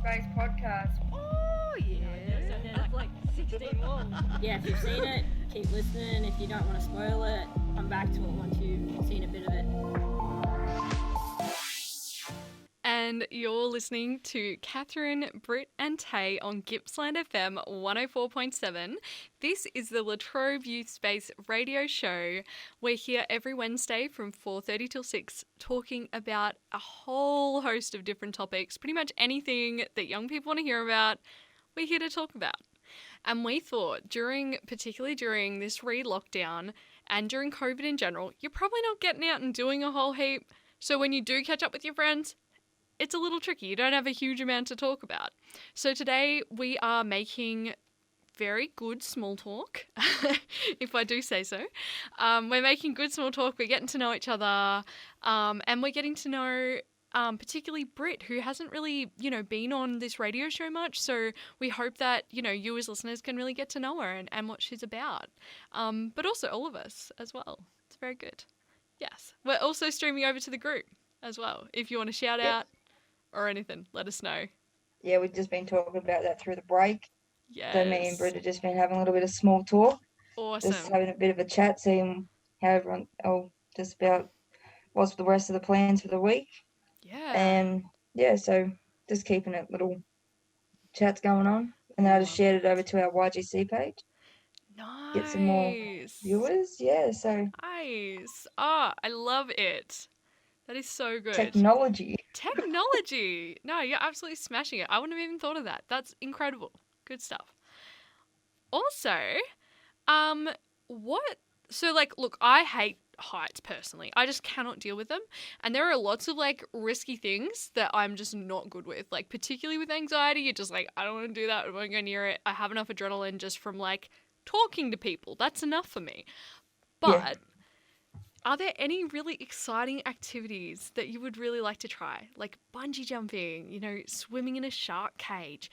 Face podcast. Oh, yeah. So there's like 16 more. Yeah, if you've seen it, keep listening. If you don't want to spoil it, come back to it once you've seen a bit of it. And you're listening to Catherine, Britt and Tay on Gippsland FM 104.7. This is the Latrobe Youth Space radio show. We're here every Wednesday from 4:30 till 6 talking about a whole host of different topics. Pretty much anything that young people want to hear about, we're here to talk about. And we thought particularly during this re-lockdown and during COVID in general, you're probably not getting out and doing a whole heap. So when you do catch up with your friends, it's a little tricky. You don't have a huge amount to talk about. So today we are making very good small talk, if I do say so. We're making good small talk. We're getting to know each other, and we're getting to know particularly Britt, who hasn't really, been on this radio show much. So we hope that, you as listeners can really get to know her and what she's about. But also all of us as well. It's very good. Yes. We're also streaming over to the group as well. If you want to shout out or anything, let us know. Yeah, we've just been talking about that through the break. Yes. So me and Britt have just been having a little bit of small talk. Awesome. Just having a bit of a chat, seeing how everyone, just about what's the rest of the plans for the week. Yeah. And yeah, so just keeping it little chats going on. And then I just shared it over to our YGC page. Nice. Get some more viewers. Yeah, so. Nice. Oh, I love it. That is so good. Technology. No, you're absolutely smashing it. I wouldn't have even thought of that. That's incredible. Good stuff. Also, look, I hate heights personally. I just cannot deal with them. And there are lots of risky things that I'm just not good with. Like particularly with anxiety, you're just like, I don't want to do that. I won't go near it. I have enough adrenaline just from talking to people. That's enough for me. But are there any really exciting activities that you would really like to try? Like bungee jumping, swimming in a shark cage,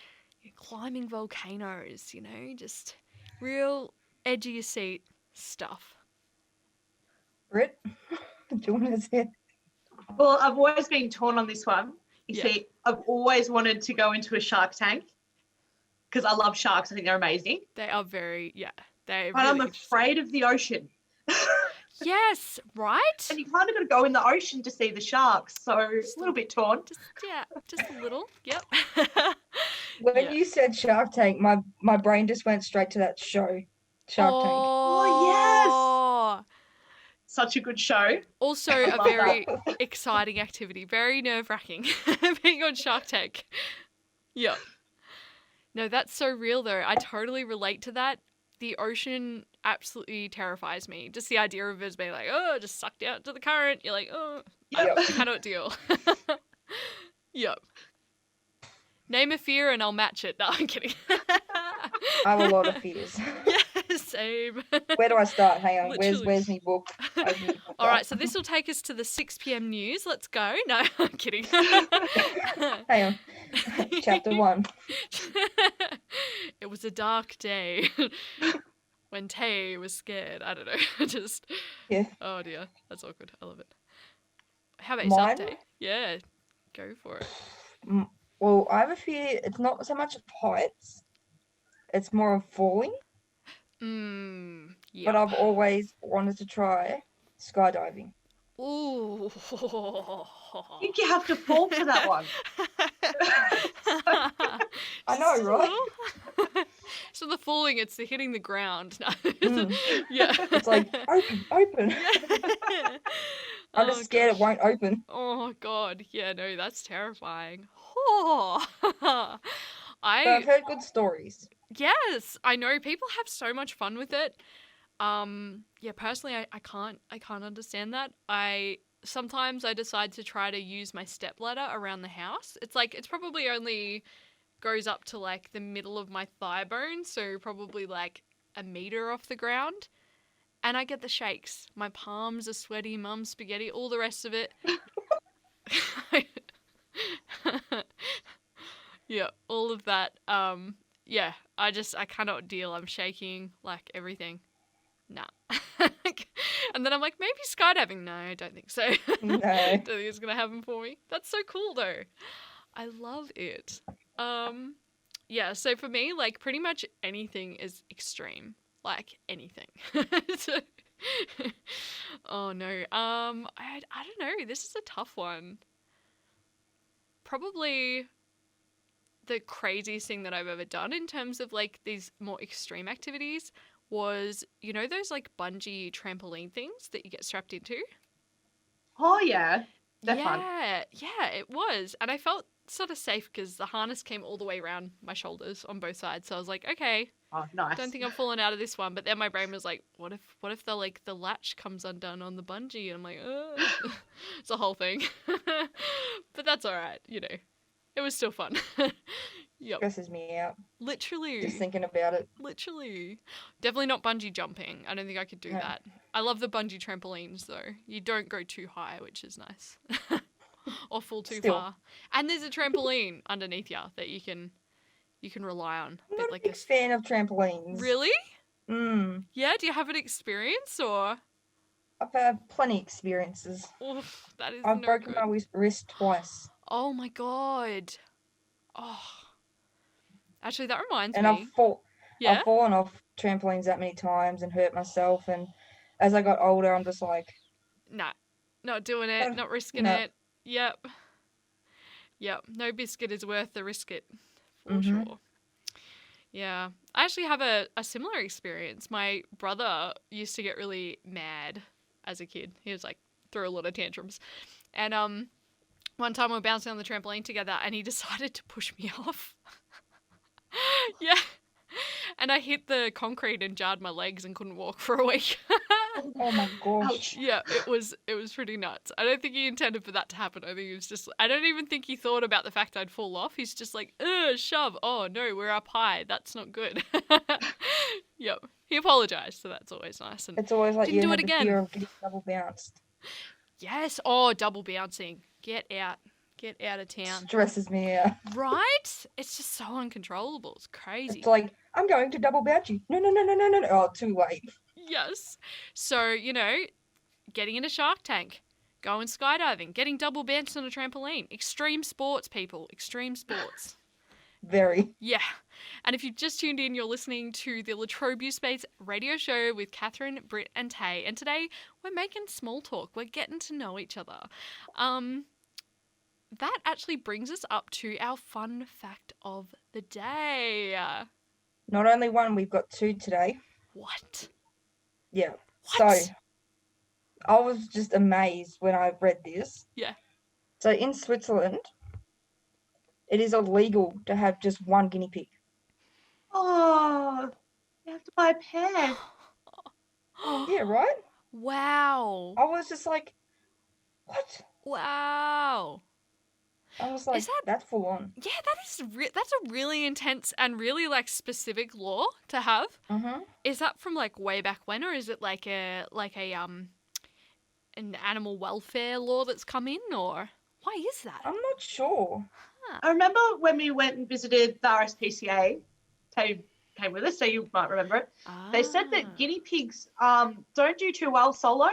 climbing volcanoes, just real edge of your seat stuff. Britt, do you want to say it? Well, I've always been torn on this one. You Yeah. see, I've always wanted to go into a shark tank because I love sharks. I think they're amazing. They are they're But really I'm interesting. afraid of the ocean. Yes, right? And you kind of got to go in the ocean to see the sharks. So it's a little bit torn. Just a little. Yep. When you said Shark Tank, my brain just went straight to that show, Shark Tank. Oh, yes. Such a good show. Also a very exciting activity. Very nerve-wracking being on Shark Tank. Yep. No, that's so real though. I totally relate to that. The ocean absolutely terrifies me. Just the idea of it being like, just sucked out to the current. You're like, Yep. I cannot deal. Yep. Name a fear and I'll match it. No, I'm kidding. I have a lot of fears. Yeah, same. Where do I start? Hang on. Literally. Where's my book? All right, so this will take us to the 6 p.m. news. Let's go. No, I'm kidding. Hang on. Chapter 1. It was a dark day when Tay was scared. I don't know. Just Yeah. Oh dear, that's awkward. I love it. How about yourself, Mine? Tay? Yeah, go for it. Well, I have a fear. It's not so much of heights. It's more of falling. Yeah. But I've always wanted to try skydiving. Ooh. I think you have to fall for that one. I know, right? So the falling, it's the hitting the ground. No. Yeah. It's like, open. I'm just scared it won't open. Oh, God. Yeah, no, that's terrifying. Oh. But I've heard good stories. Yes, I know people have so much fun with it. Personally, I can't understand that. Sometimes I decide to try to use my stepladder around the house. It's probably only goes up to the middle of my thigh bone, so probably a meter off the ground. And I get the shakes. My palms are sweaty, mum's spaghetti, all the rest of it. Yeah, all of that. I cannot deal. I'm shaking, everything. Nah. And then I'm like, maybe skydiving. No, I don't think so. No. Don't think it's going to happen for me. That's so cool, though. I love it. Yeah, so for me, like, pretty much anything is extreme. Like, anything. So- oh, no. I don't know. This is a tough one. Probably the craziest thing that I've ever done in terms of, like, these more extreme activities was, you know, those, like, bungee trampoline things that you get strapped into? Oh yeah, they're fun. Yeah, it was. And I felt sort of safe because the harness came all the way around my shoulders on both sides. So I was like, okay, Oh, nice. don't think I'm falling out of this one. But then my brain was like, what if the latch comes undone on the bungee? And I'm like, it's a whole thing. But that's all right, you know. It was still fun. Yep. Stresses me out Literally. just thinking about it. Literally. Definitely not bungee jumping. I don't think I could do No. that. I love the bungee trampolines though. You don't go too high, which is nice. Or fall too Still. far. And there's a trampoline underneath you that you can rely on. I'm Bit not like a big fan of trampolines. Really? Yeah, do you have an experience or I've had plenty experiences. Oof, that is I've no broken good. my wrist twice. Oh my god. Oh. Actually that reminds And me. Yeah? I've fallen off trampolines that many times and hurt myself. And as I got older, I'm just like, Nah. Not doing it, not risking no. it. Yep. No biscuit is worth the risk it, for Mhm. sure. Yeah. I actually have a similar experience. My brother used to get really mad as a kid. He was like, threw a lot of tantrums. And one time we were bouncing on the trampoline together and he decided to push me off. Yeah. And I hit the concrete and jarred my legs and couldn't walk for a week. oh my gosh. Ouch. Yeah, it was pretty nuts. I don't think he intended for that to happen. I think he was just, I don't even think he thought about the fact I'd fall off. He's just like, shove. Oh no, we're up high. That's not good. Yep. He apologized, so that's always nice. And It's always like Didn't you do have it the again. fear of getting double bounced. yes, oh, double bouncing. Get out. Get out of town. Stresses me out. Right? It's just so uncontrollable. It's crazy. It's like, I'm going to double bounce you. No. Oh, too late. Yes. So, you know, getting in a Shark Tank, going skydiving, getting double bounced on a trampoline. Extreme sports, people. Extreme sports. Very. Yeah. And if you've just tuned in, you're listening to the Latrobe Youth Space radio show with Catherine, Britt, and Tay. And today we're making small talk. We're getting to know each other. That actually brings us up to our fun fact of the day. Not only one, we've got two today. What? Yeah. What? So, I was just amazed when I read this. Yeah. So, in Switzerland, it is illegal to have just one guinea pig. Oh, you have to buy a pair. Yeah, right? Wow. I was just like, what? Wow. I was like, that- that's full on. Yeah, that's a really intense and really like specific law to have. Mm-hmm. Is that from like way back when, or is it like a an animal welfare law that's come in, or why is that? I'm not sure. I remember when we went and visited the RSPCA, Tay came with us, so you might remember it. They said that guinea pigs don't do too well solo.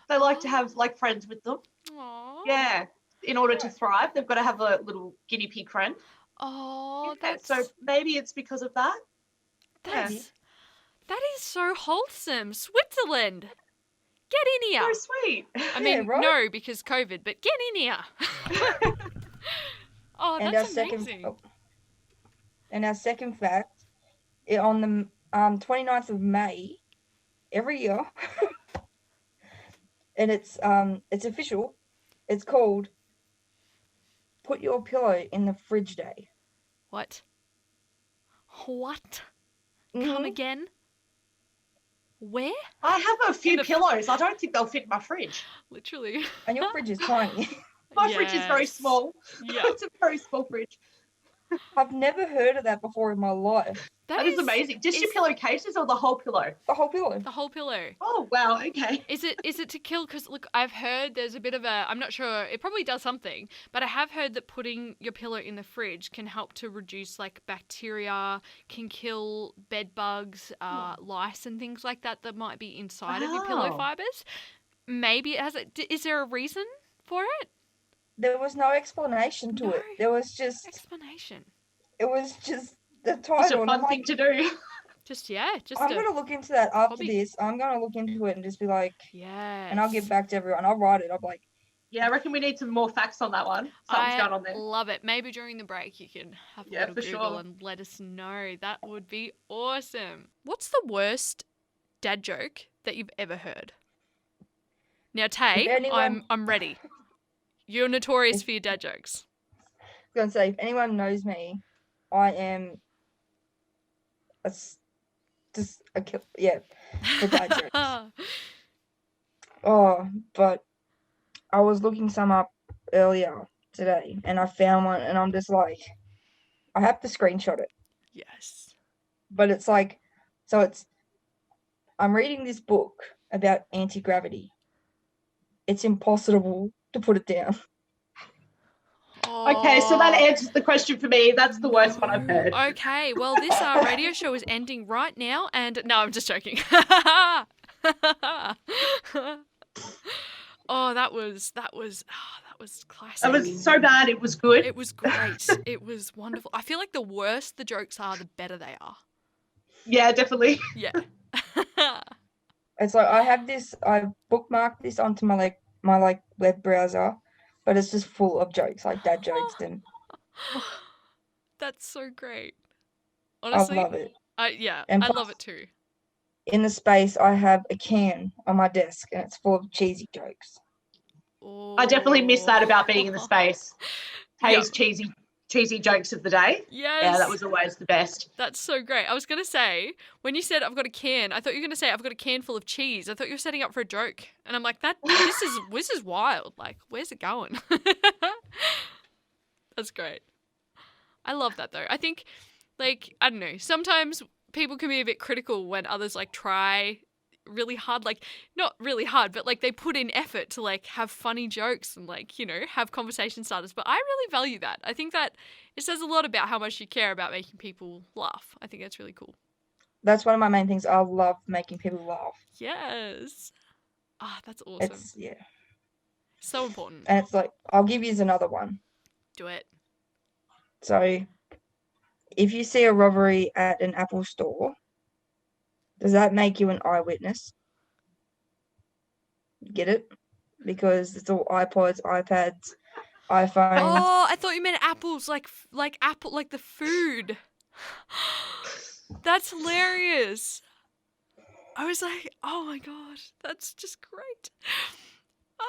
They like to have like friends with them. Aww. Yeah. In order to thrive, they've got to have a little guinea pig friend. Oh, Yeah, that's so maybe it's because of that. that is so wholesome. Switzerland, get in here. So sweet. I mean, Yeah, right? no, because COVID, but get in here. Oh, And that's our amazing. second fact, on the 29th of May, every year, and it's official. It's called Put Your Pillow in the Fridge Day. What? What? Come Mhm. again? Where? I have a few the- pillows. I don't think they'll fit in my fridge. Literally. And your fridge is tiny. My fridge is very Yes. small. Yeah. It's a very small fridge. I've never heard of that before in my life. That is amazing. Just your pillowcases or the whole pillow? The whole pillow. The whole pillow. Oh, wow. Okay. Is it to kill? Because look, I've heard there's a bit of a. I'm not sure. It probably does something, but I have heard that putting your pillow in the fridge can help to reduce like bacteria, can kill bed bugs, lice, and things like that that might be inside of your pillow Wow. fibers. Maybe it has. Is there a reason for it? There was no explanation to No it. There was just Explanation. it was just the It's title. a And I'm fun thing like, to do. Just I'm a going to look into that after hobby. this. I'm going to look into it and just be like, yes. and I'll get back to everyone. I'll write it. I'll be like, Yeah, I reckon we need some more facts on that one. Something's I going on there. love it. Maybe during the break you can have a Yeah, little for Google sure. and let us know. That would be awesome. What's the worst dad joke that you've ever heard? Now, Tay, anyone- I'm ready. You're notorious If- for your dad jokes. I was going to say, if anyone knows me, I am for dad jokes. Oh, but I was looking some up earlier today and I found one and I'm just like, I have to screenshot it. Yes. But it's like, I'm reading this book about anti-gravity. It's impossible to put it down. Okay, so that answers the question for me. That's the worst one I've heard. Okay, well, this radio show is ending right now, and no, I'm just joking. Oh, that was classic. That was so bad. It was good. It was great. It was wonderful. I feel like the worse the jokes are, the better they are. Yeah, definitely. Yeah. It's like I bookmarked this onto my web browser, but it's just full of jokes, like dad jokes, and That's so great. I Honestly, love it. I love it too. In the space, I have a can on my desk, and it's full of cheesy jokes. Oh. I definitely miss that about being in the space. Tay's Yep. cheesy jokes of the day. Yes. Yeah, that was always the best. That's so great. I was going to say, when you said I've got a can, I thought you were going to say I've got a can full of cheese. I thought you were setting up for a joke. And I'm like, this is wild. Like, where's it going? That's great. I love that though. I think, like, I don't know, sometimes people can be a bit critical when others like try really hard, like not really hard, but like they put in effort to like have funny jokes and like, you know, have conversation starters. But I really value that. I think that it says a lot about how much you care about making people laugh. I think that's really cool. That's one of my main things. I love making people laugh. Yes. Ah, that's awesome. It's So important. and it's like, I'll give you another one. Do it. So, if you see a robbery at an Apple store, does that make you an eyewitness? Get it? Because it's all iPods, iPads, iPhones. Oh, I thought you meant apples, like apple, like the food. That's hilarious. I was like, oh my god, that's just great. Ah.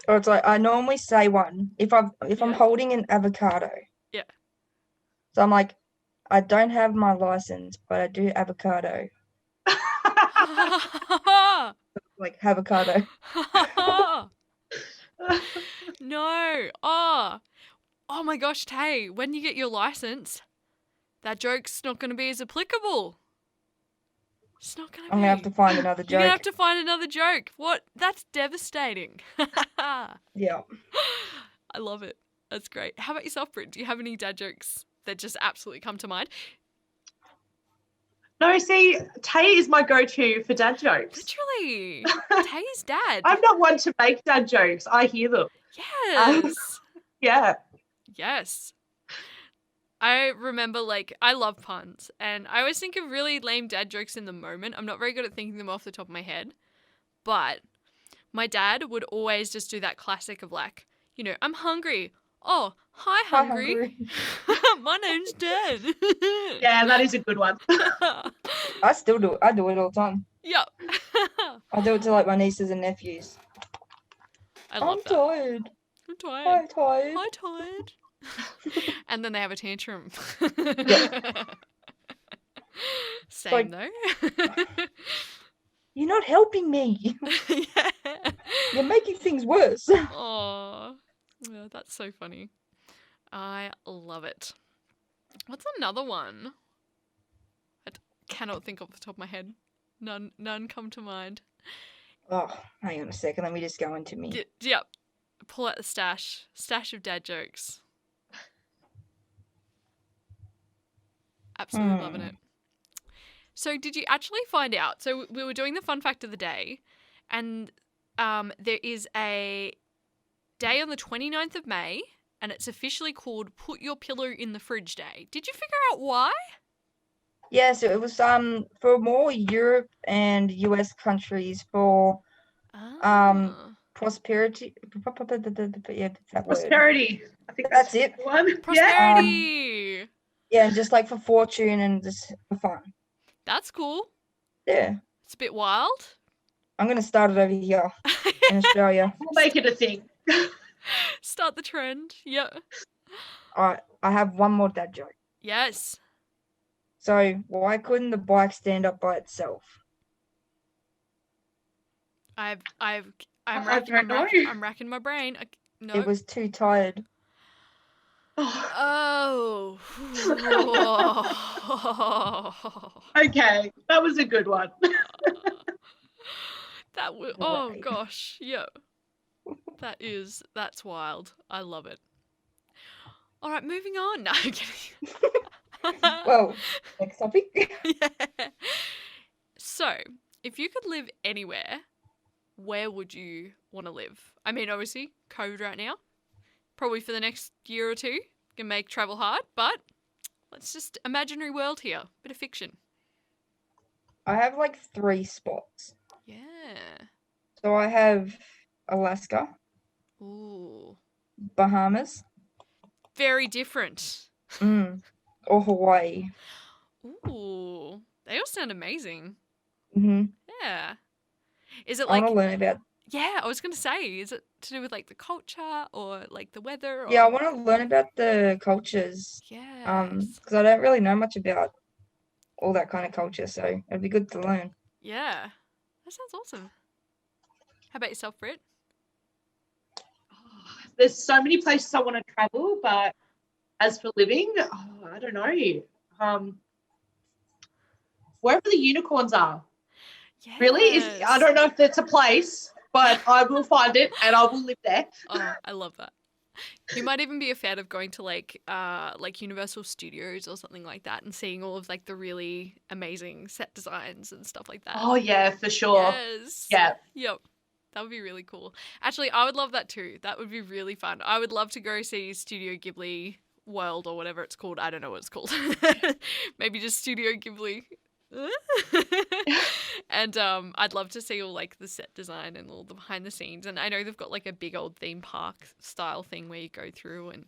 Or it's like, I normally say one if I'm holding an avocado. Yeah. So I'm like, I don't have my license, but I do avocado. Like avocado. No. Oh my gosh, Tay, when you get your license, that joke's not going to be as applicable. It's not going to be. I'm going to have to find another joke. You're going to have to find another joke. What? That's devastating. Yeah. I love it. That's great. How about yourself, Britt? Do you have any dad jokes that just absolutely come to mind? No, see, Tay is my go-to for dad jokes. Literally. Tay's dad. I'm not one to make dad jokes. I hear them. Yes. Yeah. Yes. I remember, like, I love puns, and I always think of really lame dad jokes in the moment. I'm not very good at thinking them off the top of my head, but my dad would always just do that classic of, like, you know, I'm hungry. Oh, hi, hungry. My name's Dad. Yeah, that is a good one. I still do it. I do it all the time. Yep. I do it to like my nieces and nephews. I love that. Tired. I'm tired. I'm tired. I'm tired. And then they have a tantrum. Same like- though. You're not helping me. Yeah. You're making things worse. Oh, yeah, that's so funny. I love it. What's another one? Cannot think off the top of my head. None come to mind. Oh, hang on a second. Let me just go into me. Yep. Pull out the stash of dad jokes. Absolutely loving it. So did you actually find out? So we were doing the fun fact of the day, and there is a day on the 29th of May and it's officially called Put Your Pillow in the Fridge Day. Did you figure out why? Yes, it was for more Europe and US countries for prosperity. Yeah, that's that word. Prosperity. I think That's it. the one. Prosperity. Yeah, and just like for fortune and just for fun. That's cool. Yeah. It's a bit wild. I'm gonna start it over here in Australia. We'll make it a thing. Start the trend. Yep. Alright, I have one more dad joke. Yes. So why couldn't the bike stand up by itself? I'm I racking don't know. I'm racking my brain. No. It was too tired. Oh. Okay, that was a good one. That was. Right. Oh gosh. Yeah. That's wild. I love it. All right, moving on. No, I'm kidding. Well, next topic. Yeah. So, if you could live anywhere, where would you want to live? I mean, obviously, COVID right now. Probably for the next year or two. Can make travel hard, but let's just imaginary world here. Bit of fiction. I have like 3 spots. Yeah. So I have Alaska, Ooh. Bahamas, Very different. or Hawaii. Ooh. They all sound amazing. Yeah. Is it I like... want to learn about. Yeah, I was going to say, is it to do with like the culture or like the weather? Or... Yeah, I want to learn about the cultures. Yes. Because I don't really know much about all that kind of culture, so it'd be good to learn. Yeah. That sounds awesome. How about yourself, Britt? There's so many places I want to travel, but as for living, I don't know. Wherever the unicorns are. Yes. Really? I don't know if it's a place, but I will find it and I will live there. Oh, I love that. You might even be a fan of going to like Universal Studios or something like that and seeing all of like the really amazing set designs and stuff like that. Oh yeah, for sure. Yes. Yeah. Yep. That would be really cool. Actually, I would love that too. That would be really fun. I would love to go see Studio Ghibli World or whatever it's called. I don't know what it's called. Maybe just Studio Ghibli. And I'd love to see all like the set design and all the behind the scenes. And I know they've got like a big old theme park style thing where you go through, and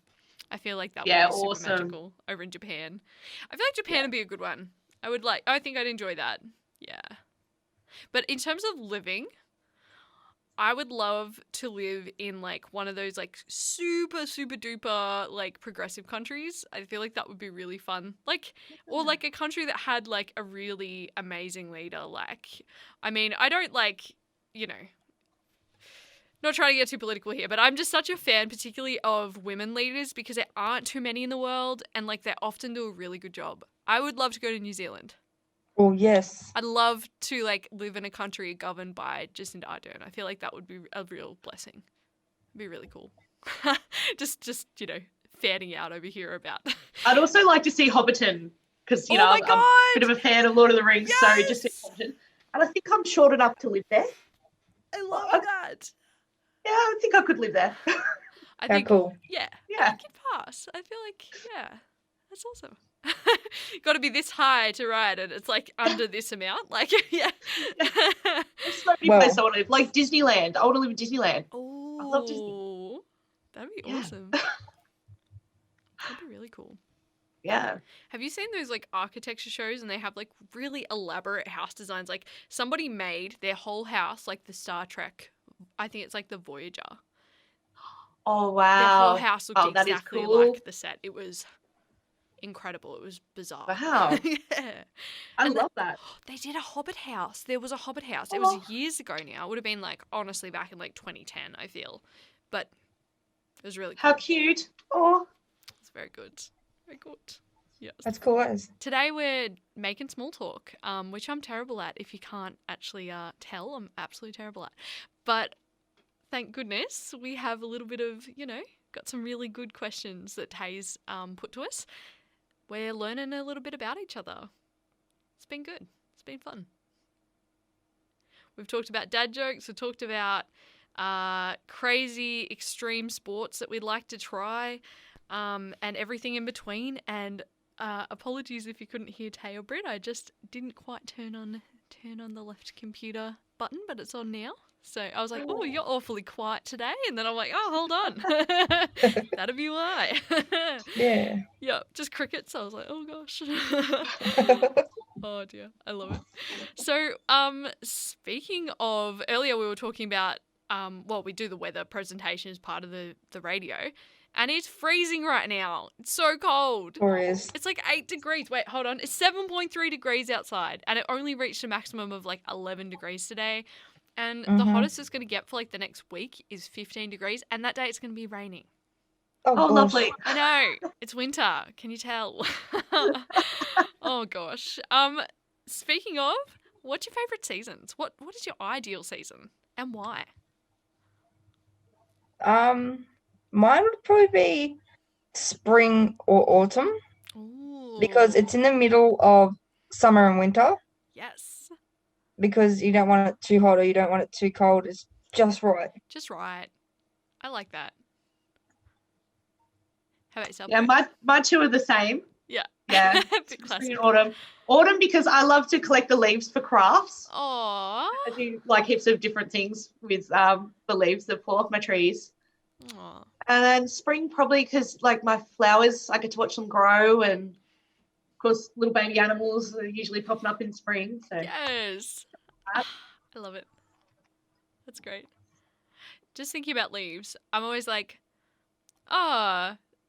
I feel like that would be super awesome. magical over in Japan. I feel like Japan would be a good one. I think I'd enjoy that. Yeah. But in terms of living, I would love to live in like one of those like super, super duper like progressive countries. I feel like that would be really fun. Like, or like a country that had like a really amazing leader. Like, I mean, I don't like, not trying to get too political here, but I'm just such a fan, particularly of women leaders, because there aren't too many in the world and like they often do a really good job. I would love to go to New Zealand. Oh, yes. I'd love to like live in a country governed by Jacinda Ardern. I feel like that would be a real blessing. It'd be really cool. just fanning out over here about. I'd also like to see Hobbiton because I'm a bit of a fan of Lord of the Rings, so just see Hobbiton. And I think I'm short enough to live there. I love that. Yeah, I think I could live there. I think cool. Yeah. Yeah. I think you'd pass. I feel like that's awesome. Got to be this high to ride it. It's like under this amount. Like, yeah. There's so many places I want to live. Like Disneyland. I want to live in Disneyland. Oh, I love Disney. That'd be awesome. That'd be really cool. Yeah. Have you seen those like architecture shows and they have like really elaborate house designs? Like somebody made their whole house like the Star Trek. I think it's like the Voyager. Oh wow. Their whole house looked that is exactly cool. like the set. It was incredible. It was bizarre. Wow. Yeah. I love that. They did a Hobbit house. There was a Hobbit house. It was years ago now. It would have been like honestly back in like 2010, I feel. But it was really cool. How cute. Oh. It's very good. Very good. Yes. That's cool as. Today we're making small talk, which I'm terrible at. If you can't actually tell, I'm absolutely terrible at. But thank goodness we have a little bit of, got some really good questions that Tay's put to us. We're learning a little bit about each other. It's been good. It's been fun. We've talked about dad jokes. We've talked about crazy extreme sports that we'd like to try, and everything in between. And apologies if you couldn't hear Tay or Britt. I just didn't quite turn on the left computer button, but it's on now. So I was like, oh, you're awfully quiet today. And then I'm like, oh, hold on. That'd be why. Yeah. Yeah, just crickets. I was like, oh gosh. Oh dear, I love it. So, speaking of, earlier we were talking about, well, we do the weather presentation as part of the radio, and it's freezing right now. It's so cold. Or is. It's like 8 degrees. Wait, hold on. It's 7.3 degrees outside, and it only reached a maximum of like 11 degrees today. And the hottest it's going to get for like the next week is 15 degrees, and that day it's going to be raining. Oh, lovely. I know. It's winter. Can you tell? Oh gosh. Speaking of, what's your favourite seasons? What is your ideal season and why? Mine would probably be spring or autumn. Ooh. Because it's in the middle of summer and winter. Yes. Because you don't want it too hot or you don't want it too cold. It's just right. Just right. I like that. How about yourself? Yeah, my two are the same. Yeah. Yeah. Spring and autumn. Autumn because I love to collect the leaves for crafts. Aww. I do like heaps of different things with the leaves that fall off my trees. Aww. And then spring probably because like my flowers, I get to watch them grow, and of course little baby animals are usually popping up in spring. So Yes. I love it. That's great. Just thinking about leaves, I'm always like,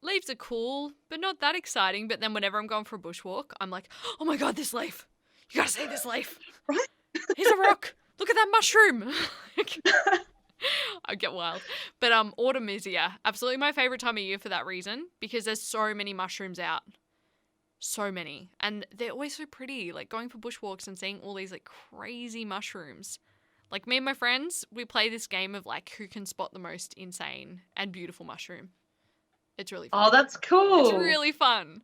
leaves are cool, but not that exciting. But then whenever I'm going for a bushwalk, I'm like, oh my God, this leaf. You gotta see this leaf. Right? Here's a rock. Look at that mushroom. I get wild. But autumn is, absolutely my favourite time of year for that reason, because there's so many mushrooms out. So many. And they're always so pretty, like going for bushwalks and seeing all these like crazy mushrooms. Like me and my friends, we play this game of like who can spot the most insane and beautiful mushroom. It's really fun. Oh, that's cool. It's really fun.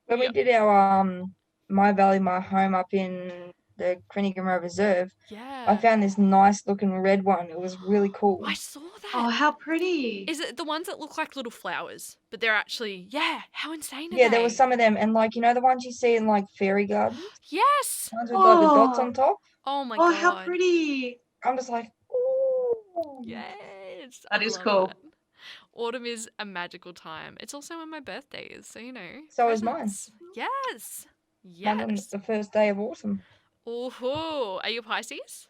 When we did our My Valley, My Home up in the Crinigan Reserve, I found this nice looking red one. It was really cool. I saw that. Oh, how pretty. Is it the ones that look like little flowers, but they're actually, how insane are they? Yeah, there were some of them, and like, you know the ones you see in like fairy gardens? Yes. Ones with like the dots on top? Oh my God. Oh, how pretty. I'm just like, ooh. Yes. That is cool. That. Autumn is a magical time. It's also when my birthday is, so you know. So is mine. Yes. Mine on the first day of autumn. Oh, are you Pisces?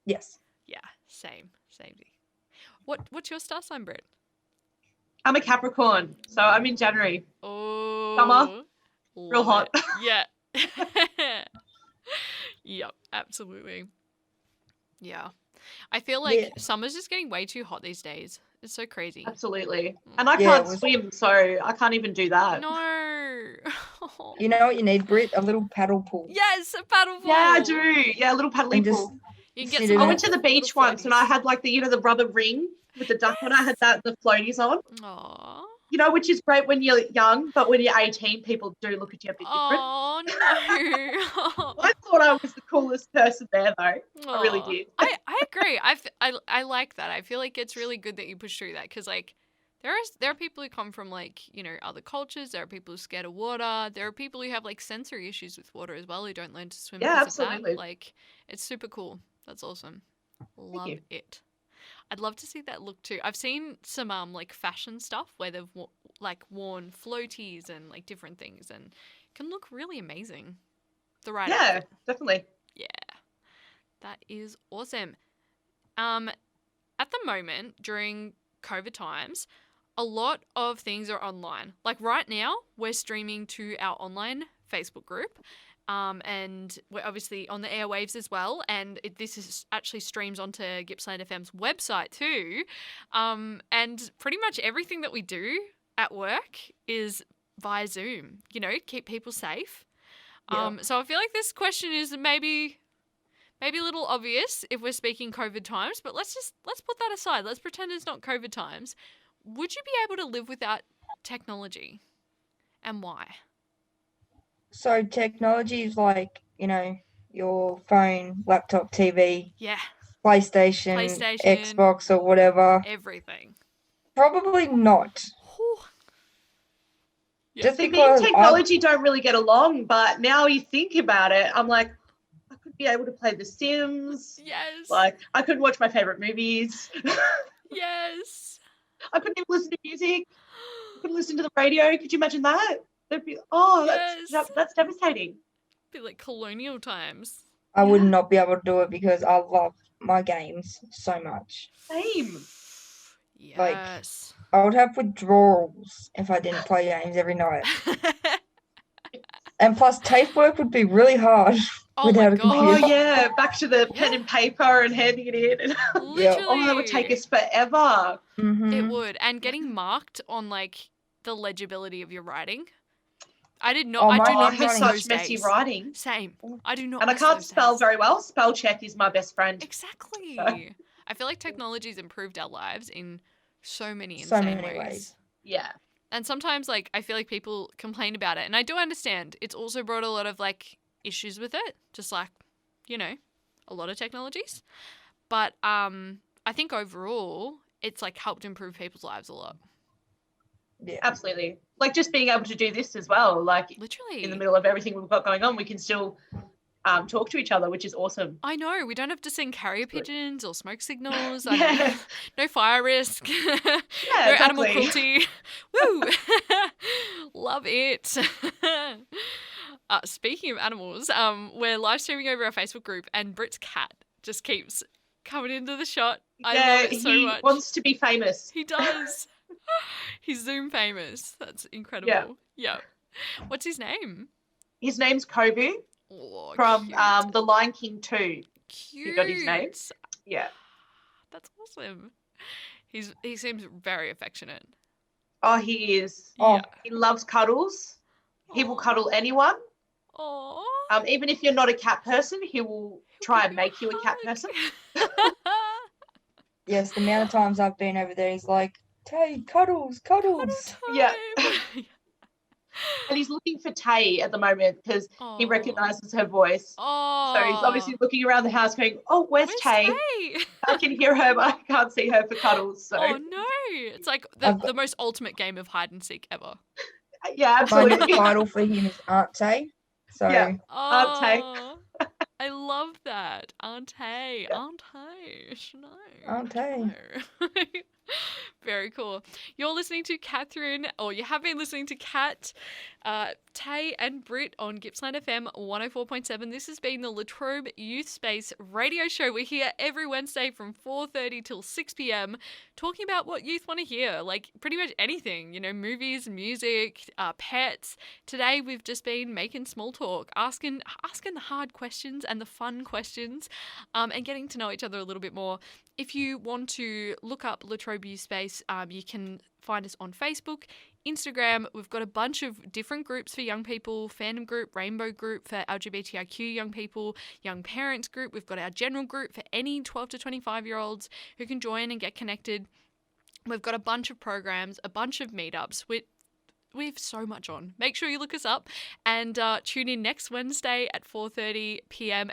Yes. Yeah, same. What's your star sign, Britt? I'm a Capricorn, so I'm in January. Oh. Summer. Real hot. Yeah. Yep, absolutely. Yeah. I feel like summer's just getting way too hot these days. It's so crazy. Absolutely. And I can't swim, so I can't even do that. No. You know what you need, Britt? A little paddle pool. Yes, a paddle pool. Yeah, I do. Yeah, a little paddling pool. You can get I went to the beach once and I had like the, the rubber ring with the duck on. I had the floaties on. Aww. Which is great when you're young, but when you're 18, people do look at you a bit different. Oh, no. I thought I was the coolest person there, though. Aww. I really did. I agree. I like that. I feel like it's really good that you push through that because, like, there are people who come from, like, other cultures. There are people who are scared of water. There are people who have, like, sensory issues with water as well who don't learn to swim because of that. Like, it's super cool. That's awesome. Love it. I'd love to see that look too. I've seen some like fashion stuff where they've worn floaties and like different things, and it can look really amazing. Outfit. Definitely. Yeah, that is awesome. At the moment during COVID times, a lot of things are online. Like right now, we're streaming to our online Facebook group. And we're obviously on the airwaves as well. And this is actually streams onto Gippsland FM's website too. And pretty much everything that we do at work is via Zoom, keep people safe. So I feel like this question is maybe a little obvious if we're speaking COVID times, but let's put that aside. Let's pretend it's not COVID times. Would you be able to live without technology? And why? So technology is like, your phone, laptop, TV. Yeah. PlayStation, PlayStation. Xbox, or whatever. Everything. Probably not. Whew. Yeah. Just See, me and because technology don't really get along, but now you think about it, I'm like, I could be able to play The Sims. Yes. Like, I could watch my favorite movies. Yes. I couldn't even listen to music. I couldn't listen to the radio. Could you imagine that? That'd be, that's devastating. Be like colonial times. I would not be able to do it because I love my games so much. Same. Yes. I would have withdrawals if I didn't play games every night. And plus, tape work would be really hard without a computer. Oh, yeah. Back to the pen and paper and handing it in. Literally. Oh, that would take us forever. Mm-hmm. It would. And getting marked on like the legibility of your writing. I did not. Oh, I do my not I miss have those such messy days. writing. Same. I do not. And I miss can't those spell days. very well. Spell check is my best friend. Exactly. So. I feel like technology's improved our lives in so many So insane many ways. ways. Yeah. And sometimes, like, I feel like people complain about it, and I do understand. It's also brought a lot of like issues with it, just like, you know, a lot of technologies. But I think overall, it's like helped improve people's lives a lot. Yeah. Absolutely. Like just being able to do this as well. Like Literally. in the middle of everything we've got going on, we can still talk to each other, which is awesome. I know. We don't have to send carrier pigeons or smoke signals. Yeah. No fire risk. Yeah, no animal exactly. cruelty. Woo! Love it. Speaking of animals, we're live streaming over our Facebook group, and Brit's cat just keeps coming into the shot. I love it so he much. wants to be famous. He does. He's Zoom famous. That's incredible. Yeah. What's his name? His name's Kobu from cute. The Lion King 2. Cute. He got his name. Yeah. That's awesome. He seems very affectionate. Oh, he is. Oh, Yeah. He loves cuddles. He will cuddle anyone. Aww. Even if you're not a cat person, he will try and make you a cat person. yes, the amount of times I've been over there, he's like, Tay, cuddles. Yeah. And he's looking for Tay at the moment because he recognises her voice. Oh. So he's obviously looking around the house going, oh, where's Tay? I can hear her, but I can't see her for cuddles. So. Oh, no. It's like the most ultimate game of hide and seek ever. Yeah, My absolutely. new title for him is Aunt Tay. So Yeah. Oh, Tay. I love that. Auntie. Yeah. Auntie. No. Aunt Tay. No. Very cool. You're listening to Catherine, or you have been listening to Kat, Tay, and Brit on Gippsland FM 104.7. This has been the Latrobe Youth Space radio show. We're here every Wednesday from 4:30 till 6 p.m. talking about what youth want to hear, like pretty much anything, you know, movies, music, pets. Today we've just been making small talk, asking the hard questions and the fun questions, and getting to know each other a little bit more. If you want to look up Latrobe Youth Space, you can find us on Facebook, Instagram. We've got a bunch of different groups for young people, fandom group, rainbow group for LGBTIQ young people, young parents group. We've got our general group for any 12 to 25-year-olds who can join and get connected. We've got a bunch of programs, a bunch of meetups. We have so much on. Make sure you look us up and tune in next Wednesday at 4:30 p.m.